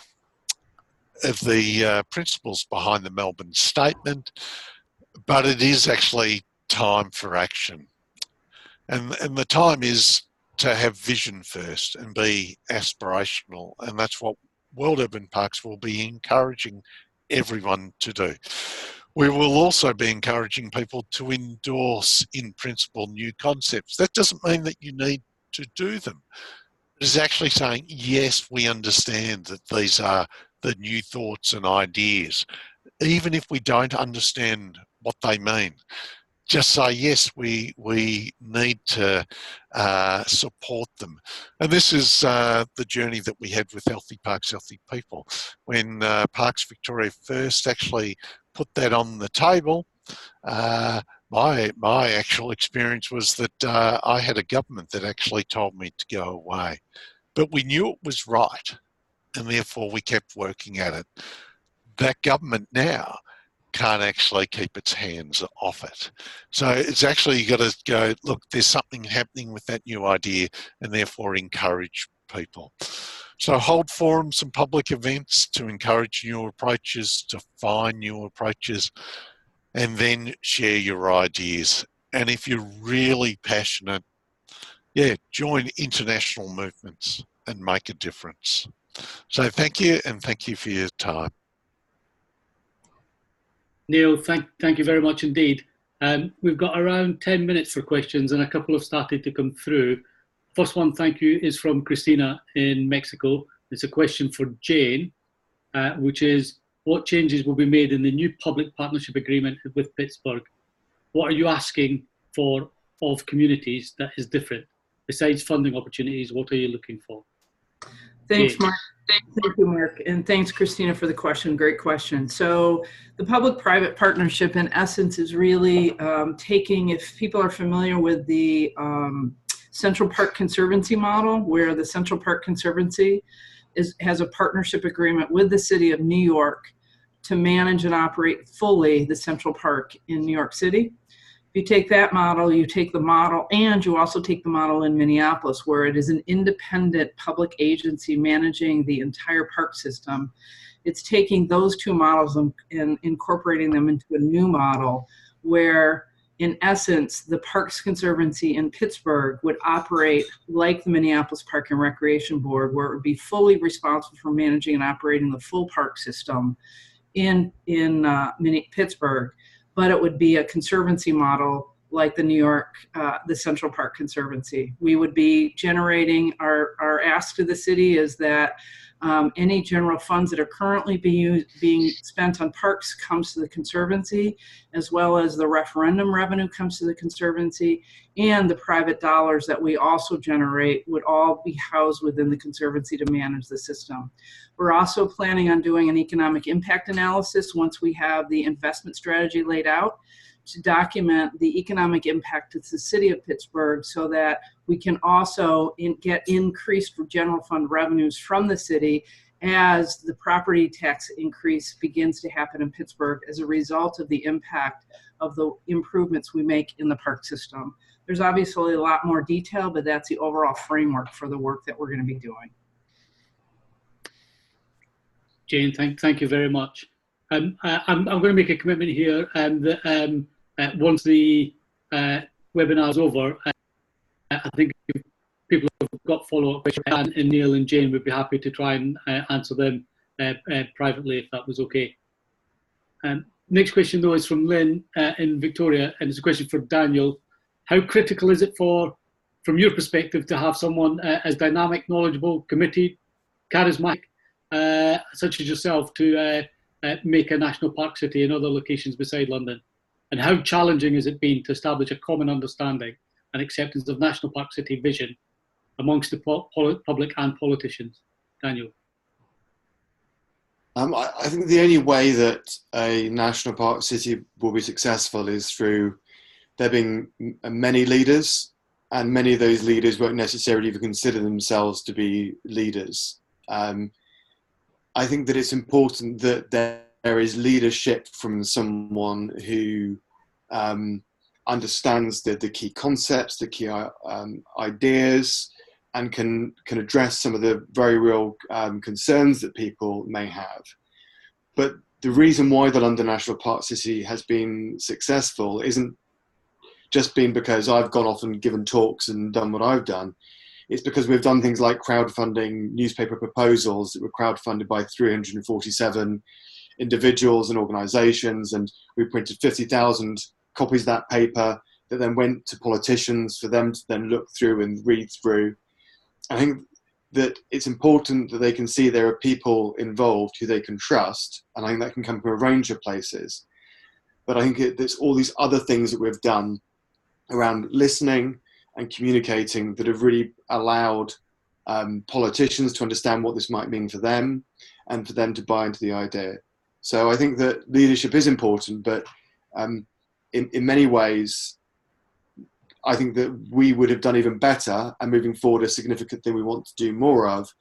of the principles behind the Melbourne Statement, but it is actually time for action. And the time is to have vision first and be aspirational, and that's what World Urban Parks will be encouraging everyone to do. We will also be encouraging people to endorse, in principle, new concepts. That doesn't mean that you need to do them. It is actually saying, yes, we understand that these are the new thoughts and ideas. Even if we don't understand what they mean, just say, yes, we need to support them. And this is the journey that we had with Healthy Parks, Healthy People. When Parks Victoria first actually put that on the table, my actual experience was that I had a government that actually told me to go away. But we knew it was right, and therefore we kept working at it. That government now can't actually keep its hands off it. So it's actually got to go, look, there's something happening with that new idea, and therefore encourage people. So hold forums and public events to encourage new approaches, to find new approaches, and then share your ideas. And if you're really passionate, join international movements and make a difference. So thank you, and thank you for your time. Neil, thank you very much indeed. We've got around 10 minutes for questions, and a couple have started to come through. First one, thank you, is from Christina in Mexico. It's a question for Jayne, which is, what changes will be made in the new public partnership agreement with Pittsburgh? What are you asking for of communities that is different? Besides funding opportunities, what are you looking for? Thanks, Jayne. Mark. Thank you, Mark, and thanks, Christina, for the question. Great question. So the public-private partnership, in essence, is really taking, if people are familiar with the Central Park Conservancy model, where the Central Park Conservancy has a partnership agreement with the City of New York to manage and operate fully the Central Park in New York City. You take that model, you take the model, and you also take the model in Minneapolis, where it is an independent public agency managing the entire park system. It's taking those two models and incorporating them into a new model where, in essence, the Parks Conservancy in Pittsburgh would operate like the Minneapolis Park and Recreation Board, where it would be fully responsible for managing and operating the full park system in Pittsburgh. But it would be a conservancy model like the the Central Park Conservancy. We would be generating, our ask to the city is that any general funds that are currently being spent on parks comes to the Conservancy, as well as the referendum revenue comes to the Conservancy, and the private dollars that we also generate would all be housed within the Conservancy to manage the system. We're also planning on doing an economic impact analysis once we have the investment strategy laid out to document the economic impact to the city of Pittsburgh so that we can also get increased general fund revenues from the city as the property tax increase begins to happen in Pittsburgh as a result of the impact of the improvements we make in the park system. There's obviously a lot more detail, but that's the overall framework for the work that we're going to be doing. Jayne, thank you very much. I'm going to make a commitment here that once the webinar is over, I think if people have got follow-up questions, and Neil and Jayne would be happy to try and answer them privately if that was okay. Next question though is from Lynn in Victoria, and it's a question for Daniel. How critical is it from your perspective, to have someone as dynamic, knowledgeable, committed, charismatic, such as yourself, to make a national park city in other locations beside London? And how challenging has it been to establish a common understanding and acceptance of national park city vision amongst the public and politicians? Daniel. I think the only way that a national park city will be successful is through there being many leaders, and many of those leaders won't necessarily even consider themselves to be leaders. I think that it's important that there is leadership from someone who understands the key concepts, the key ideas, and can address some of the very real concerns that people may have. But the reason why the London National Park City has been successful isn't just been because I've gone off and given talks and done what I've done. It's because we've done things like crowdfunding newspaper proposals that were crowdfunded by 347 individuals and organisations, and we printed 50,000 copies of that paper that then went to politicians for them to then look through and read through. I think that it's important that they can see there are people involved who they can trust, and I think that can come from a range of places. But I think there's all these other things that we've done around listening and communicating that have really allowed politicians to understand what this might mean for them and for them to buy into the idea. So I think that leadership is important, but in many ways, I think that we would have done even better, and moving forward, a significant thing we want to do more of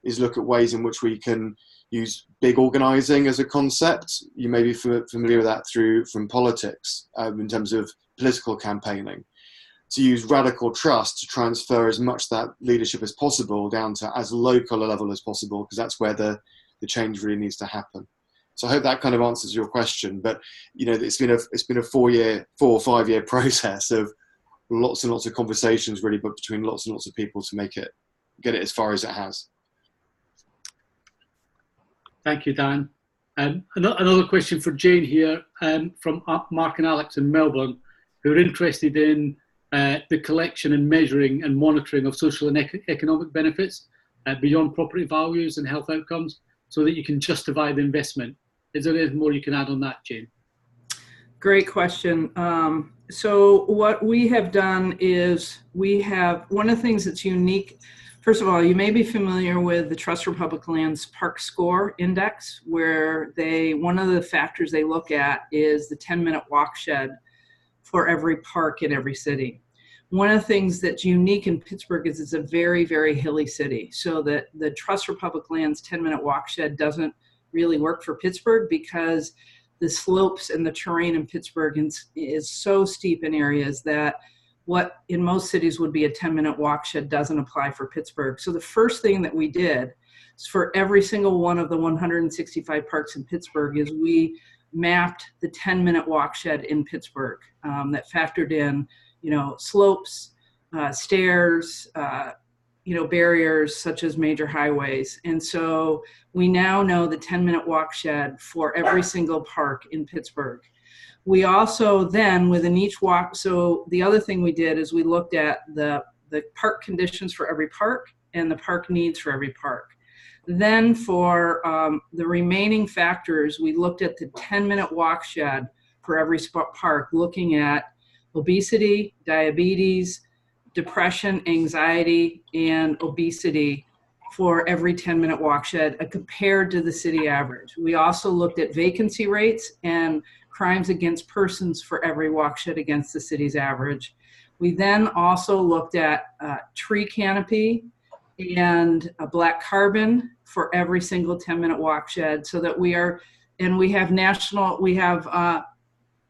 is look at ways in which we can use big organising as a concept. You may be familiar with that from politics in terms of political campaigning. To use radical trust to transfer as much of that leadership as possible down to as local a level as possible, because that's where the change really needs to happen. So I hope that kind of answers your question. But you know, it's been a 4 or 5 year process of lots and lots of conversations, really, but between lots and lots of people to get it as far as it has. Thank you, Dan. Another question for Jayne here from Mark and Alex in Melbourne, who are interested in the collection and measuring and monitoring of social and economic benefits beyond property values and health outcomes, so that you can justify the investment. Is there anything more you can add on that, Jayne? Great question. So what we have done is one of the things that's unique First of all, you may be familiar with the Trust for Public Lands Park Score Index, where one of the factors they look at is the 10-minute walk shed for every park in every city. One of the things that's unique in Pittsburgh is it's a very, very hilly city. So that the Trust for Public Lands 10-minute walk shed doesn't really work for Pittsburgh because the slopes and the terrain in Pittsburgh is so steep in areas that what in most cities would be a 10-minute walk shed doesn't apply for Pittsburgh. So the first thing that we did is for every single one of the 165 parks in Pittsburgh is we mapped the 10-minute walk shed in Pittsburgh that factored in, slopes, stairs, barriers such as major highways. And so we now know the 10-minute walk shed for every single park in Pittsburgh. We also then, within each walk, so the other thing we did is we looked at the park conditions for every park and the park needs for every park. Then for the remaining factors, we looked at the 10-minute walk shed for every park, looking at obesity, diabetes, depression, anxiety, and obesity for every 10-minute walk shed compared to the city average. We also looked at vacancy rates and crimes against persons for every walk shed against the city's average. We then also looked at tree canopy and black carbon for every single 10-minute walk shed, so that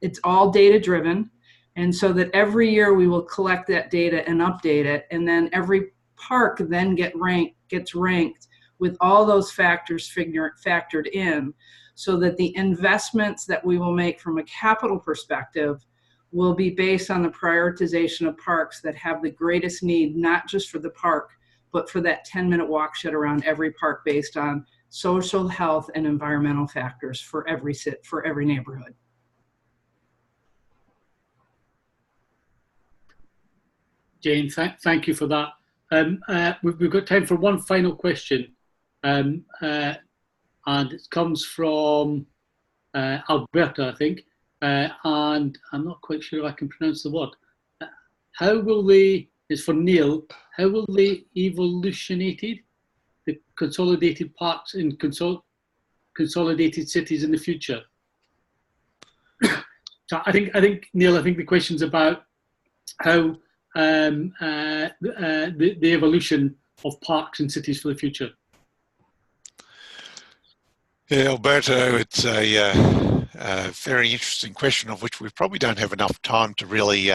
it's all data driven. And so that every year we will collect that data and update it. And then every park then gets ranked with all those factors factored in, so that the investments that we will make from a capital perspective will be based on the prioritization of parks that have the greatest need, not just for the park, but for that 10-minute walk shed around every park based on social, health, and environmental factors for every neighborhood. Jayne, thank you for that. We've got time for one final question, and it comes from Alberta, I think, and I'm not quite sure if I can pronounce the word. It's for Neil, how will they evolutionated the consolidated parks in consolidated cities in the future? So I think Neil, the question's about how the evolution of parks and cities for the future. Yeah, Alberto, it's a very interesting question of which we probably don't have enough time to really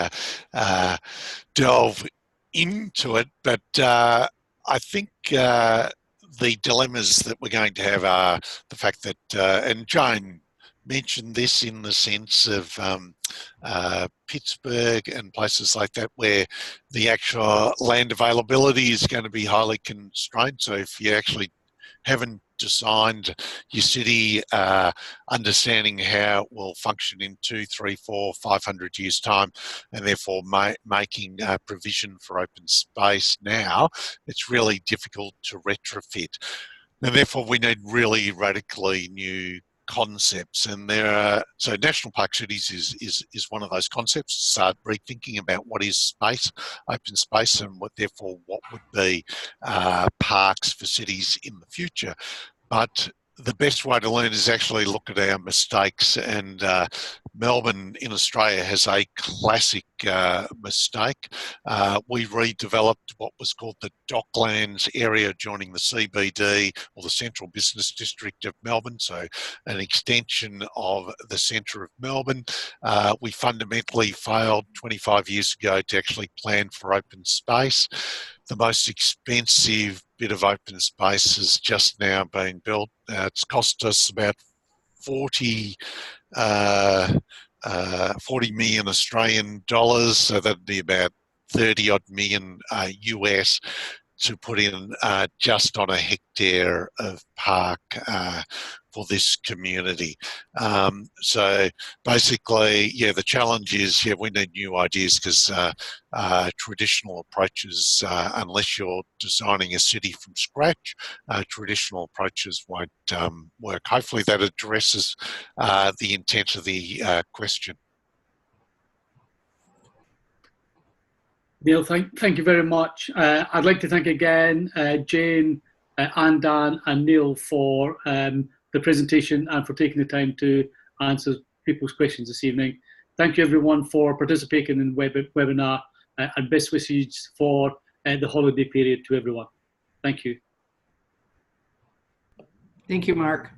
delve into it, but I think the dilemmas that we're going to have are the fact that, and Jayne mentioned this in the sense of Pittsburgh and places like that where the actual land availability is going to be highly constrained. So if you actually haven't designed your city, understanding how it will function in 200, 300, 400, 500 years' time, and therefore making provision for open space now, it's really difficult to retrofit. And therefore, we need really radically new concepts, and so national park cities is one of those concepts. Start rethinking about what is space, open space, and what would be parks for cities in the future. But the best way to learn is actually look at our mistakes, and Melbourne in Australia has a classic mistake. We redeveloped what was called the Docklands area joining the CBD, or the Central Business District of Melbourne, so an extension of the centre of Melbourne. We fundamentally failed 25 years ago to actually plan for open space. The most expensive bit of open space has just now been built. It's cost us about 40 million Australian dollars, so that'd be about 30 odd million US to put in just on a hectare of park for this community. So basically, yeah, the challenge is, we need new ideas, because traditional approaches, unless you're designing a city from scratch, traditional approaches won't work. Hopefully that addresses the intent of the question. Neil, thank you very much. I'd like to thank again Jayne and Dan and Neil for the presentation and for taking the time to answer people's questions this evening. Thank you everyone for participating in the webinar, and best wishes for the holiday period to everyone. Thank you. Thank you, Mark.